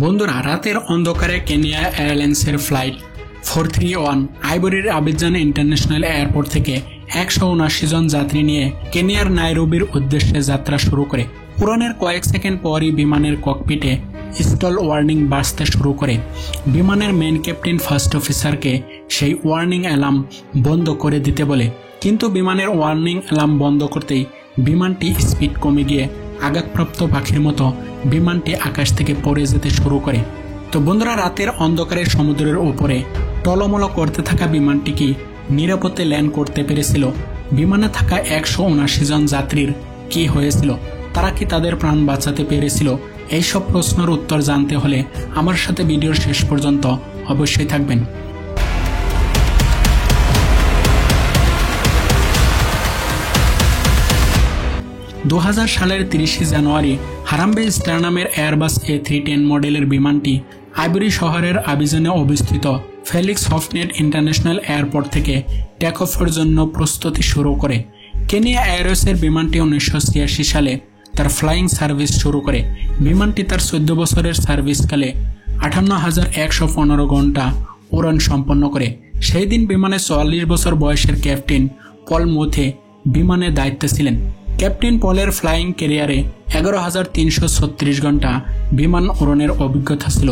বন্ধুরা, রাতের অন্ধকারে কেনিয়া এয়ারলাইন্সের ফ্লাইট 431 আইভরির আবিজান ইন্টারন্যাশনাল এয়ারপোর্ট থেকে 179 জন যাত্রী নিয়ে কেনিয়ার নাইরোবির উদ্দেশ্যে যাত্রা শুরু করে। উড়ানের কয়েক সেকেন্ড পরই বিমানের ককপিটে স্টল ওয়ার্নিং বাজতে শুরু করে। বিমানের মেন ক্যাপ্টেন ফার্স্ট অফিসারকে সেই ওয়ার্নিং অ্যালার্ম বন্ধ করে দিতে বলে, কিন্তু বিমানের ওয়ার্নিং অ্যালার্ম বন্ধ করতেই বিমানটি স্পিড কমে গিয়ে আঘাতপ্রাপ্ত পাখির মতো বিমানটি আকাশ থেকে পড়ে যেতে শুরু করে। তো বন্ধুরা, রাতের অন্ধকারে সমুদ্রের উপরে টলমল করতে থাকা বিমানটি কি নিরাপদে ল্যান্ড করতে পেরেছিল? বিমানে থাকা 179 জন যাত্রীর কি হয়েছিল? তারা কি তাদের প্রাণ বাঁচাতে পেরেছিল? এইসব প্রশ্নের উত্তর জানতে হলে আমার সাথে ভিডিওর শেষ পর্যন্ত অবশ্যই থাকবেন। 2000 সালের 30 জানুয়ারি হারাম্বে স্টারনামের এয়ারবাস A310 মডেলের বিমানটি আইভরি শহরের আবিজানে অবস্থিত ফেলিক্স হফনেট ইন্টারন্যাশনাল এয়ারপোর্ট থেকে টেক অফের জন্য প্রস্তুতি শুরু করে। কেনিয়া এয়ারওয়েজের বিমানটি 1986 সালে তার ফ্লাইং সার্ভিস শুরু করে। বিমানটি তার 14 বছরের সার্ভিসকালে 58,115 ঘন্টা উড়ান সম্পন্ন করে। সেই দিন বিমানে 44 বছর বয়সের ক্যাপ্টেন পল মুথে বিমানের দায়িত্বে ছিলেন। ক্যাপ্টেন পলের ফ্লাইং ক্যারিয়ারে 11,336 ঘন্টা বিমান উড়ানের অভিজ্ঞতা ছিল,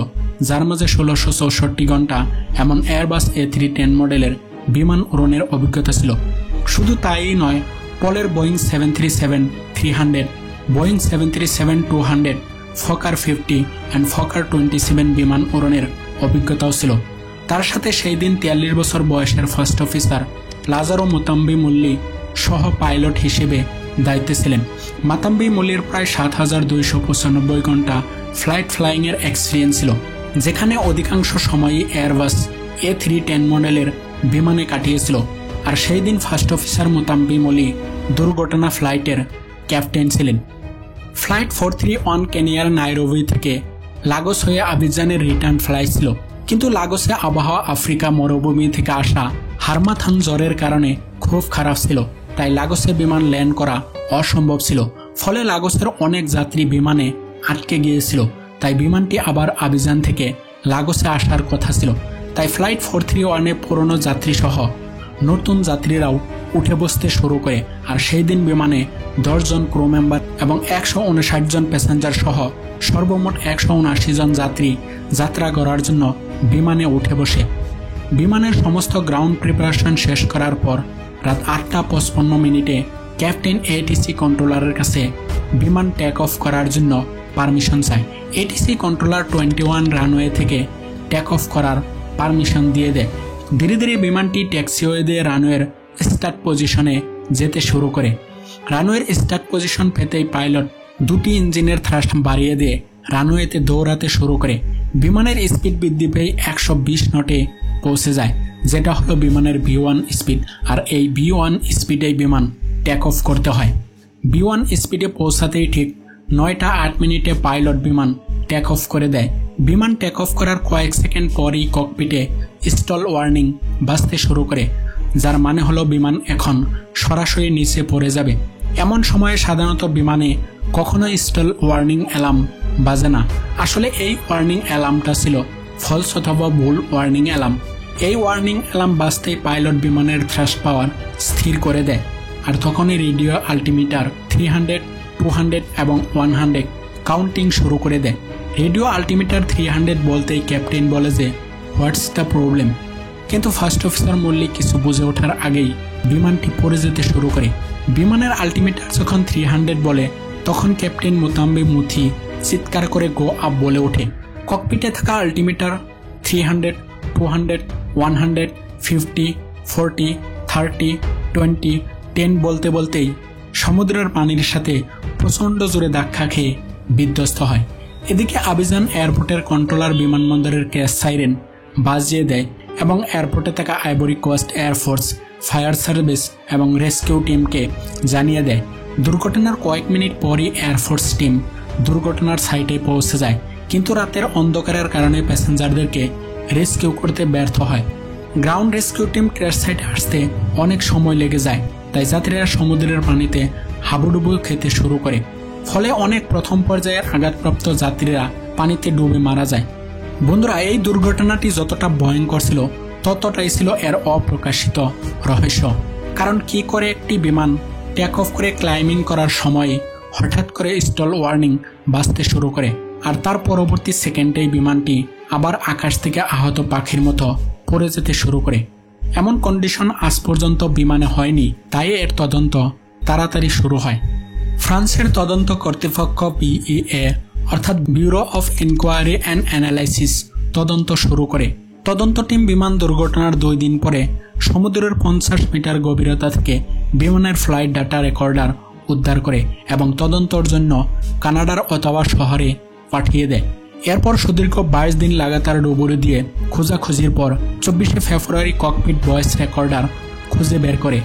যার মাঝে 1664 ঘন্টা এমন এয়ারবাস A310 মডেলের বিমান উড়ানের অভিজ্ঞতা ছিল। শুধু তাই নয়, পলের Boeing 737-300, Boeing 737-200, Fokker 50 and Fokker 27 বিমান উড়ানের অভিজ্ঞতাও ছিল। তার সাথে সেই দিন 43 বছর বয়সের ফার্স্ট অফিসার লাজারো মুতাম্বি মুল্লি সহ পাইলট হিসেবে দায়িত্বে ছিলেন। মাতাম্বি মুল্লির প্রায় 7,295 ঘন্টা ফ্লাইট ফ্লাইংয়ের এক্সপিরিয়েন্স ছিল, যেখানে অধিকাংশ সময়ই এয়ারবাস A310 মডেলের বিমানে কাটিয়েছিল। আর সেই দিন ফার্স্ট অফিসার মুতাম্বি মুল্লি দুর্ঘটনা ফ্লাইটের ক্যাপ্টেন ছিলেন। ফ্লাইট 431 কেনিয়ার নাইরোবি থেকে লাগোস হয়ে আবিজানের রিটার্ন ফ্লাইট ছিল, কিন্তু লাগোসে আবহাওয়া আফ্রিকা মরুভূমি থেকে আসা হারমাথান জ্বরের কারণে খুব খারাপ ছিল, তাই লাগোসে বিমান ল্যান্ড করা অসম্ভব ছিল। ফলে লাগোসের অনেক যাত্রী বিমানে আটকে গিয়েছিল, তাই বিমানটি আবার আবিজান থেকে লাগোসে আসার কথা ছিল। তাই ফ্লাইট 431-এ পুরনো যাত্রী সহ নতুন যাত্রীরাও উঠে বসতে শুরু করে। আর সেই দিন বিমানে 10 জন ক্রু মেম্বার এবং 159 জন প্যাসেঞ্জার সহ সর্বমোট 179 জন যাত্রী যাত্রা করার জন্য বিমানে উঠে বসে। বিমানের সমস্ত গ্রাউন্ড প্রিপারেশন শেষ করার পর রাত 8:55 ক্যাপ্টেন ATC কন্ট্রোলারের কাছে বিমান টেক অফ করার জন্য পারমিশন চায়। ATC কন্ট্রোলার 21 রানওয়ে থেকে টেক অফ করার পারমিশন দিয়ে দেয়। ধীরে ধীরে বিমানটি ট্যাক্সিওয়ে দিয়ে রানওয়ের স্টার্ট পজিশনে যেতে শুরু করে। রানওয়ের স্টার্ট পজিশন পেতেই পাইলট দুটি ইঞ্জিনের থ্রাস্ট বাড়িয়ে দিয়ে রানওয়েতে দৌড়াতে শুরু করে। বিমানের স্পিড বৃদ্ধি পেয়ে 120 নটে পৌঁছে যায়, যেটা হলো বিমানের V1 স্পিড। আর এই V1 স্পিডেই বিমান টেক অফ করতে হয়। V1 স্পিডে পৌঁছাতেই ঠিক 9:08 পাইলট বিমান টেক অফ করে দেয়। বিমান টেক অফ করার কয়েক সেকেন্ড পরই ককপিটে স্টল ওয়ার্নিং বাজতে শুরু করে, যার মানে হলো বিমান এখন সরাসরি নিচে পড়ে যাবে। এমন সময়ে সাধারণত বিমানে কখনো স্টল ওয়ার্নিং অ্যালার্ম বাজে না। আসলে এই ওয়ার্নিং অ্যালার্মটা ছিল ফলস অথবা ভুল ওয়ার্নিং অ্যালার্ম। এই ওয়ার্নিং অ্যালার্ম বাজতেই পাইলট বিমানের থ্রাস্ট পাওয়ার স্থির করে দেয়। আর তখনই রেডিও আল্টিমিটার 300, 200 এবং 100 কাউন্টিং শুরু করে দেয়। রেডিও আল্টিমিটার 300 বলতেই ক্যাপ্টেন বলে যে হোয়াটস দ্য প্রবলেম, কিন্তু ফার্স্ট অফিসার মুল্লি কিছু বুঝে ওঠার আগেই বিমানটি পড়ে যেতে শুরু করে। বিমানের আল্টিমিটার যখন 300 বলে, তখন ক্যাপ্টেন মুতাম্বি মুথি চিৎকার করে গো আপ বলে ওঠে। ককপিটে থাকা আল্টিমিটার 300, 200, 100, 50, 40, 30, 20, 10 বলতে বলতেই সমুদ্রের পানির সাথে প্রচণ্ড জোরে ধাক্কা খেয়ে বিধ্বস্ত হয়। এদিকে আবিজান এয়ারপোর্টের কন্ট্রোলার বিমানবন্দরের ক্যাশ সাইরেন বাজিয়ে দেয় এবং এয়ারপোর্টে থাকা Ivory Coast air force, fire service এবং রেস্কিউ টিমকে জানিয়ে দেয়। দুর্ঘটনার কয়েক মিনিট পরই এয়ারফোর্স টিম দুর্ঘটনার সাইটে পৌঁছে যায়, কিন্তু রাতের অন্ধকারের কারণে প্যাসেঞ্জারদেরকে রেস্কিউ করতে ব্যর্থ হয়। গ্রাউন্ড রেস্কিউ টিম ক্র্যাশ সাইটে আসতে অনেক সময় লেগে যায়, তাই যাত্রীরা সমুদ্রের পানিতে হাবুডুবু খেতে শুরু করে। ফলে অনেক প্রথম পর্যায়ের আঘাতপ্রাপ্ত যাত্রীরা পানিতে ডুবে মারা যায়। বন্ধুরা, এই দুর্ঘটনাটি যতটা ভয়ঙ্কর ছিল ততটাই ছিল এর অপ্রকাশিত রহস্য। কারণ কি করে একটি বিমান টেক অফ করে ক্লাইম্বিং করার সময় হঠাৎ করে স্টল ওয়ার্নিং বাজতে শুরু করে, আর তার পরবর্তী সেকেন্ডেই বিমানটি আবার আকাশ থেকে আহত পাখির মতো পড়ে যেতে শুরু করে। এমন কন্ডিশন আজ পর্যন্ত বিমানে হয়নি, তাই এর তদন্ত তাড়াতাড়ি শুরু হয়। ফ্রান্সের তদন্ত কর্তৃপক্ষ বিইএ অর্থাৎ bureau of inquiry and analysis তদন্ত শুরু করে। তদন্ত টিম বিমান দুর্ঘটনার 2 দিন পরে সমুদ্রের 50 মিটার গভীরতা থেকে বিমানের ফ্লাইট ডাটা রেকর্ডার উদ্ধার করে এবং তদন্তের জন্য কানাডার অটাওয়া শহরে পাঠিয়ে দেয়। এরপর সুদীর্ঘ 22 দিন লাগাতার ডুবুরি দিয়ে খোঁজাখুঁজির পর 24শে ফেব্রুয়ারি ককপিট ভয়েস রেকর্ডার খুঁজে বের করে।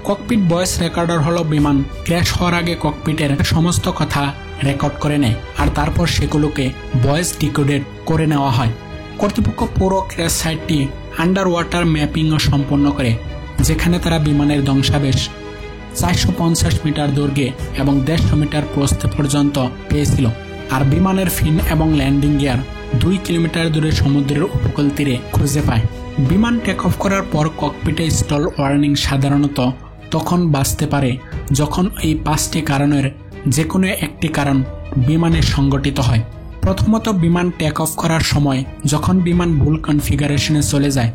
ককপিট ভয়েস রেকর্ডার হলো বিমান ক্র্যাশ হওয়ার আগে ককপিটের সমস্ত কথা রেকর্ড করে নেয়, আর তারপর সেগুলোকে ভয়েস ডিকোডেড করে নেওয়া হয়। কর্তৃপক্ষ পুরো ক্র্যাশ সাইটটি আন্ডার ওয়াটার ম্যাপিংও সম্পন্ন করে, যেখানে তারা বিমানের ধ্বংসাবশেষ 450 মিটার দৈর্ঘ্যে এবং 150 মিটার প্রস্থ পর্যন্ত পেয়েছিল, আর বিমানের ফিন এবং ল্যান্ডিং গিয়ার 2 কিলোমিটার দূরে সমুদ্রের উপকূল তীরে খুঁজে পায়। বিমান টেক অফ করার পর ককপিটে স্টল ওয়ার্নিং সাধারণত তখন বাজতে পারে যখন এই 5টি কারণের যে কোনো একটি কারণ বিমানে সংঘটিত হয়। প্রথমত, বিমান টেক অফ করার সময় যখন বিমান ভুল কনফিগারেশনে চলে যায়।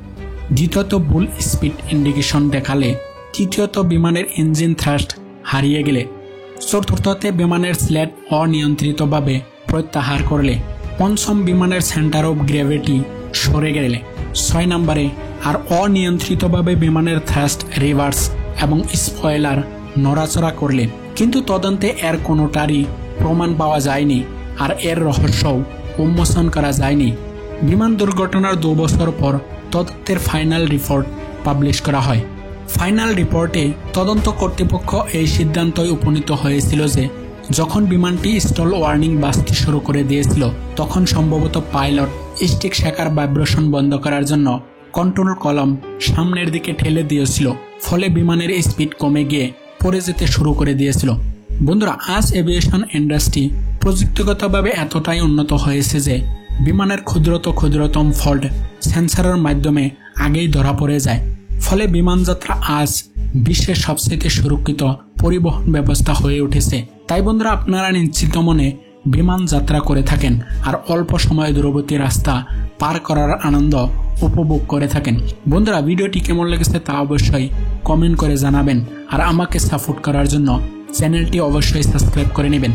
দ্বিতীয়ত, ভুল স্পিড ইন্ডিকেশন দেখালে। তৃতীয়ত, বিমানের ইঞ্জিন থ্রাস্ট হারিয়ে গেলে। চতুর্থতে, বিমানের স্লেট অনিয়ন্ত্রিতভাবে প্রত্যাহার করলে। পঞ্চম, বিমানের সেন্টার অফ গ্র্যাভিটি সরে গেলে। 6 নম্বরে, আর অনিয়ন্ত্রিতভাবে বিমানের থ্রাস্ট রিভার্স এবং স্পয়লার নড়াচড়া করলে। কিন্তু তদন্তে এর কোনোটারই প্রমাণ পাওয়া যায়নি, আর এর রহস্যও উন্মোচন করা যায়নি। বিমান দুর্ঘটনার 2 বছর পর তদন্তের ফাইনাল রিপোর্ট পাবলিশ করা হয়। ফাইনাল রিপোর্টে তদন্ত কর্তৃপক্ষ এই সিদ্ধান্তই উপনীত হয়েছিল যে যখন বিমানটি স্টল ওয়ার্নিং বাজতে শুরু করে দিয়েছিল, তখন সম্ভবত পাইলট স্টিক শেখার ভাইব্রেশন বন্ধ করার জন্য কন্ট্রোল কলম সামনের দিকে ঠেলে দিয়েছিল, ফলে বিমানের স্পিড কমে গিয়ে পড়ে যেতে শুরু করে দিয়েছিল। বন্ধুরা, আজ এভিয়েশন ইন্ডাস্ট্রি প্রযুক্তিগতভাবে এতটাই উন্নত হয়েছে যে বিমানের ক্ষুদ্রতম ফল্ট সেন্সরের মাধ্যমে আগেই ধরা পড়ে যায়, ফলে বিমানযাত্রা আজ বিশ্বের সবচেয়ে সুরক্ষিত পরিবহন ব্যবস্থা হয়ে উঠেছে। তাই বন্ধুরা, আপনারা নিশ্চিত মনে বিমান যাত্রা করে থাকেন আর অল্প সময় দূরবর্তী রাস্তা পার করার আনন্দ উপভোগ করে থাকেন। বন্ধুরা, ভিডিওটি কেমন লেগেছে তা অবশ্যই কমেন্ট করে জানাবেন, আর আমাকে সাপোর্ট করার জন্য চ্যানেলটি অবশ্যই সাবস্ক্রাইব করে নেবেন।